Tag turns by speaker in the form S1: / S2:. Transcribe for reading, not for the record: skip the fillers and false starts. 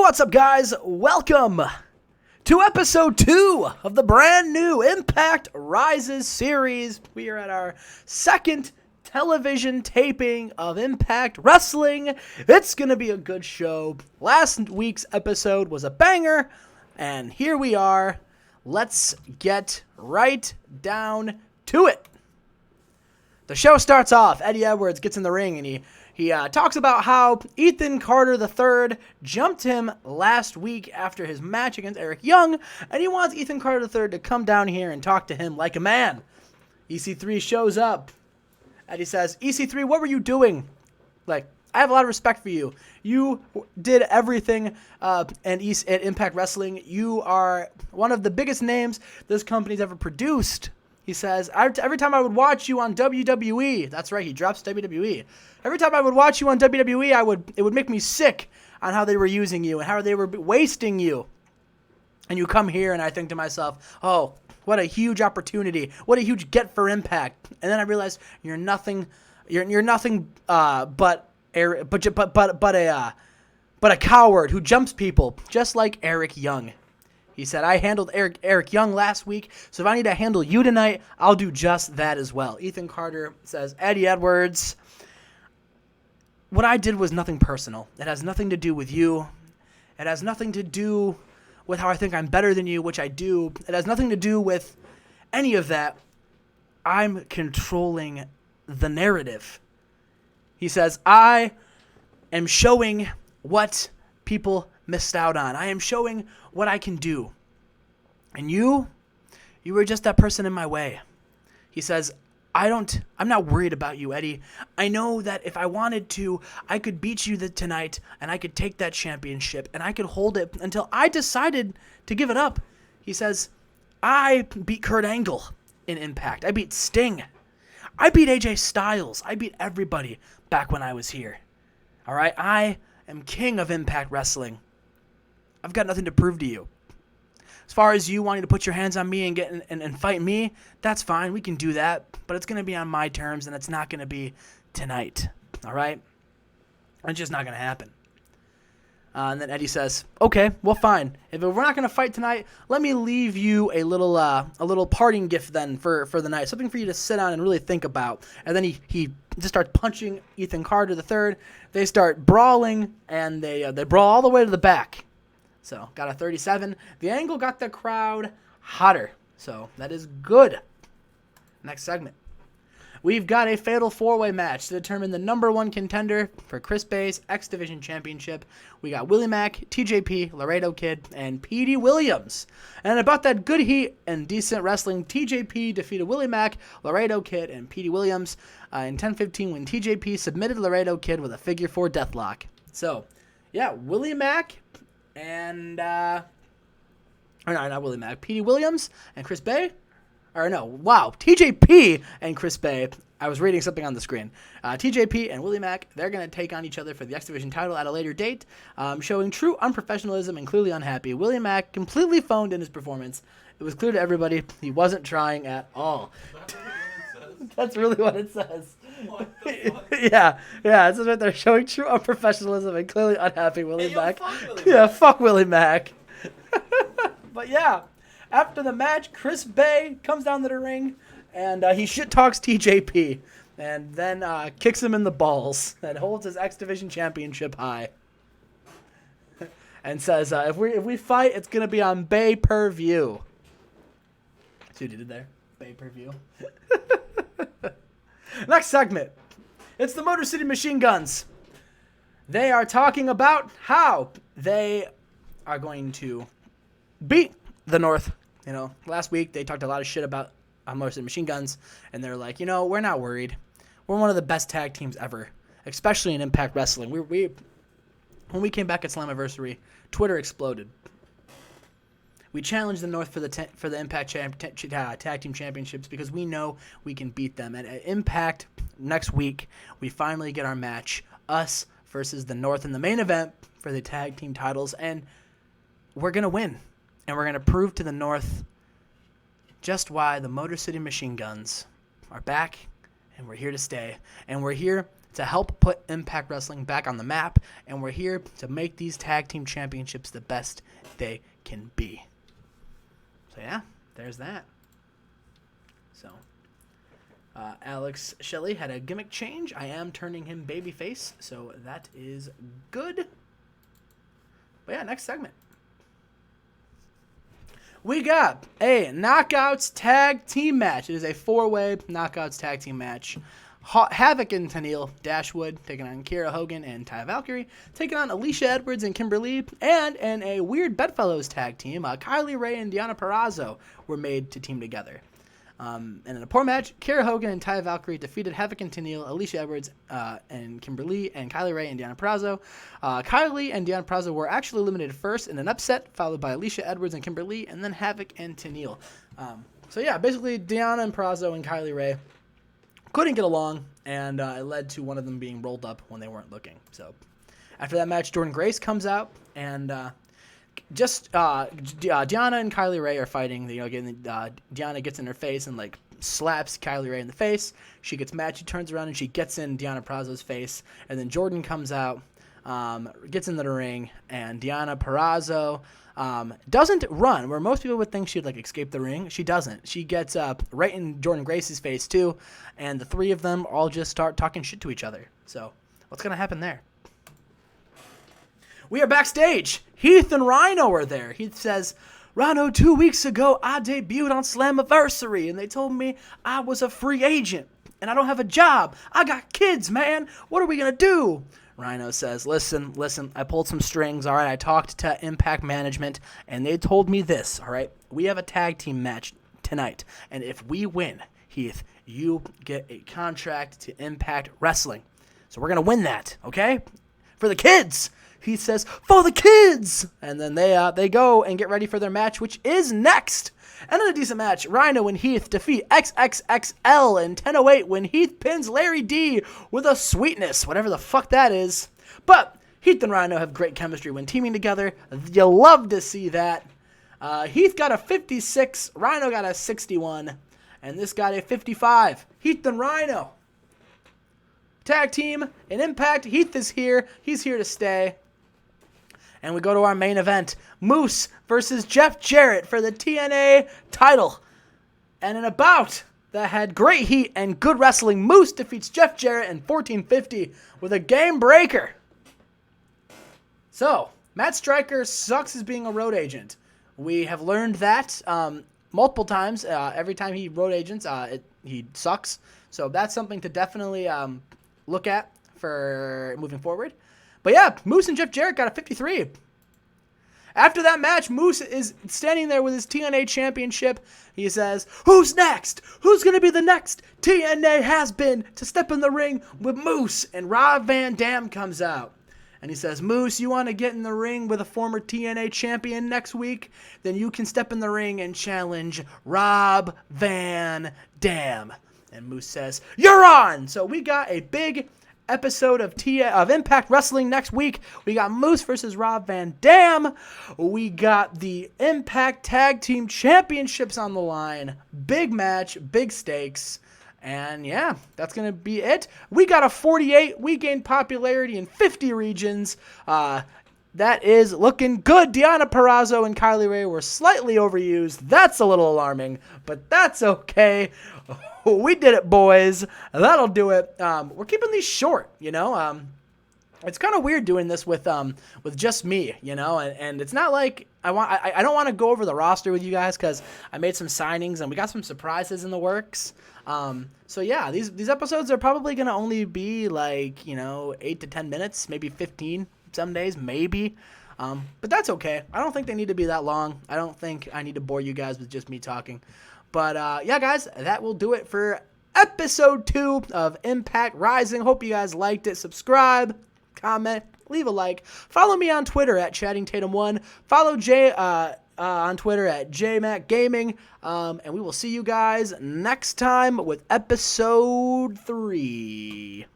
S1: What's up, guys? Welcome to episode 2 of the brand new Impact Rises series. We are at our second television taping of Impact Wrestling. It's going to be a good show. Last week's episode was a banger, and here we are. Let's get right down to it. The show starts off. Eddie Edwards gets in the ring, and he talks about how Ethan Carter III jumped him last week after his match against Eric Young, and he wants Ethan Carter III to come down here and talk to him like a man. EC3 shows up. Eddie says, EC3, what were you doing? Like, I have a lot of respect for you. You did everything at Impact Wrestling. You are one of the biggest names this company's ever produced. He says, every time I would watch you on WWE, that's right, he drops WWE. Every time I would watch you on WWE, it would make me sick on how they were using you and how they were wasting you. And you come here and I think to myself, oh, what a huge opportunity. What a huge get for Impact. And then I realized you're nothing but a coward who jumps people, just like Eric Young. He said, I handled Eric Young last week, so if I need to handle you tonight, I'll do just that as well. Ethan Carter says, Eddie Edwards, what I did was nothing personal. It has nothing to do with you. It has nothing to do with how I think I'm better than you, which I do. It has nothing to do with any of that. I'm controlling the narrative. He says, I am showing what people missed out on. I am showing what I can do. And you were just that person in my way. He says, I'm not worried about you, Eddie. I know that if I wanted to, I could beat you tonight, and I could take that championship, and I could hold it until I decided to give it up. He says, I beat Kurt Angle in Impact. I beat Sting. I beat AJ Styles. I beat everybody back when I was here. All right? I am king of Impact Wrestling. I've got nothing to prove to you. As far as you wanting to put your hands on me and get and fight me, that's fine. We can do that. But it's going to be on my terms, and it's not going to be tonight. All right? It's just not going to happen. And then Eddie says, okay, well, fine. If we're not going to fight tonight, let me leave you a little parting gift then for the night. Something for you to sit on and really think about. And then he just starts punching Ethan Carter III. They start brawling, and they brawl all the way to the back. So, got a 37. The angle got the crowd hotter. So, that is good. Next segment. We've got a fatal four-way match to determine the number one contender for Chris Bay's X Division Championship. We got Willie Mack, TJP, Laredo Kid, and Petey Williams. And about that good heat and decent wrestling, TJP defeated Willie Mack, Laredo Kid, and Petey Williams in 10-15 when TJP submitted Laredo Kid with a figure 4 deathlock. So, yeah, Willie Mack and, not Willie Mack, Petey Williams and Chris Bay. TJP and Chris Bay. I was reading something on the screen. TJP and Willie Mack, they're going to take on each other for the X Division title at a later date, showing true unprofessionalism and clearly unhappy. Willie Mack completely phoned in his performance. It was clear to everybody he wasn't trying at all. That's really what it says. What the fuck? Yeah, it says right there, showing true unprofessionalism and clearly unhappy Willie Mack. Fuck Willie Mack. But yeah. After the match, Chris Bay comes down to the ring, and he shit-talks TJP, and then kicks him in the balls, and holds his X Division Championship high. And says, if we fight, it's going to be on Bay-per-view. See what he did there? Bay-per-view. Next segment. It's the Motor City Machine Guns. They are talking about how they are going to beat the North. Last week they talked a lot of shit about Motor City Machine Guns, and they're like, we're not worried. We're one of the best tag teams ever, especially in Impact Wrestling. When we came back at Slammiversary, Twitter exploded. We challenged the North for the Impact Tag Team Championships because we know we can beat them. And at Impact next week, we finally get our match, us versus the North in the main event for the tag team titles, and we're gonna win. And we're going to prove to the North just why the Motor City Machine Guns are back, and we're here to stay. And we're here to help put Impact Wrestling back on the map, and we're here to make these tag team championships the best they can be. So yeah, there's that. So Alex Shelley had a gimmick change. I am turning him babyface, so that is good. But yeah, next segment. We got a Knockouts Tag Team match. It is a 4-way Knockouts Tag Team match. Havoc and Tenille Dashwood taking on Kiera Hogan and Taya Valkyrie, taking on Alicia Edwards and Kimberly, and in a weird Bedfellows tag team, Kylie Ray and Deonna Purrazzo were made to team together. And in a poor match, Kiera Hogan and Taya Valkyrie defeated Havoc and Tenille, Alicia Edwards and Kimberly, and Kylie Ray and Deonna Purrazzo. Kylie and Deonna Purrazzo were actually eliminated first in an upset, followed by Alicia Edwards and Kimberly, and then Havoc and Tenille. So yeah, basically Deonna and Purrazzo and Kylie Ray couldn't get along, and it led to one of them being rolled up when they weren't looking. So after that match, Jordynne Grace comes out, and Deonna and Kylie Ray are fighting. Deonna gets in her face and slaps Kylie Ray in the face. She gets mad. She turns around and she gets in Deonna Purrazzo's face. And then Jordynne comes out, gets into the ring, and Deonna Purrazzo doesn't run, where most people would think she'd escape the ring. She doesn't. She gets right in Jordynne Grace's face too, and the three of them all just start talking shit to each other. So what's gonna happen there? We are backstage. Heath and Rhino are there. Heath says, Rhino, 2 weeks ago, I debuted on Slammiversary, and they told me I was a free agent, and I don't have a job. I got kids, man. What are we going to do? Rhino says, listen, I pulled some strings, all right? I talked to Impact Management, and they told me this, all right? We have a tag team match tonight, and if we win, Heath, you get a contract to Impact Wrestling. So we're going to win that, okay? For the kids. He says, for the kids! And then they go and get ready for their match, which is next. And in a decent match, Rhino and Heath defeat XXXL in 10:08 when Heath pins Larry D with a sweetness, whatever the fuck that is. But Heath and Rhino have great chemistry when teaming together. You love to see that. Heath got a 56, Rhino got a 61, and this got a 55. Heath and Rhino. Tag team in Impact. Heath is here. He's here to stay. And we go to our main event, Moose versus Jeff Jarrett for the TNA title. And in a bout that had great heat and good wrestling, Moose defeats Jeff Jarrett in 14:50 with a game breaker. So, Matt Striker sucks as being a road agent. We have learned that multiple times. Every time he road agents, he sucks. So that's something to definitely look at for moving forward. But yeah, Moose and Jeff Jarrett got a 53. After that match, Moose is standing there with his TNA championship. He says, who's next? Who's going to be the next TNA has-been to step in the ring with Moose? And Rob Van Dam comes out. And he says, Moose, you want to get in the ring with a former TNA champion next week? Then you can step in the ring and challenge Rob Van Dam. And Moose says, you're on! So we got a big episode of Impact Wrestling next week. We got Moose versus Rob Van Dam. We got the Impact Tag Team Championships on the line. Big match, big stakes. And yeah, that's going to be it. We got a 48. We gained popularity in 50 regions. That is looking good. Deonna Purrazzo and Kylie Ray were slightly overused. That's a little alarming, but that's okay. We did it, boys. That'll do it. We're keeping these short, you know. It's kind of weird doing this with just me, you know, and it's not like I don't want to go over the roster with you guys because I made some signings and we got some surprises in the works. So yeah, these episodes are probably gonna only be 8 to 10 minutes, maybe 15 some days, maybe. But that's okay. I don't think they need to be that long. I don't think I need to bore you guys with just me talking. But yeah, guys, that will do it for episode 2 of Impact Rising. Hope you guys liked it. Subscribe, comment, leave a like. Follow me on Twitter at ChattingTatum1. Follow Jay on Twitter at JMacGaming. And we will see you guys next time with episode 3.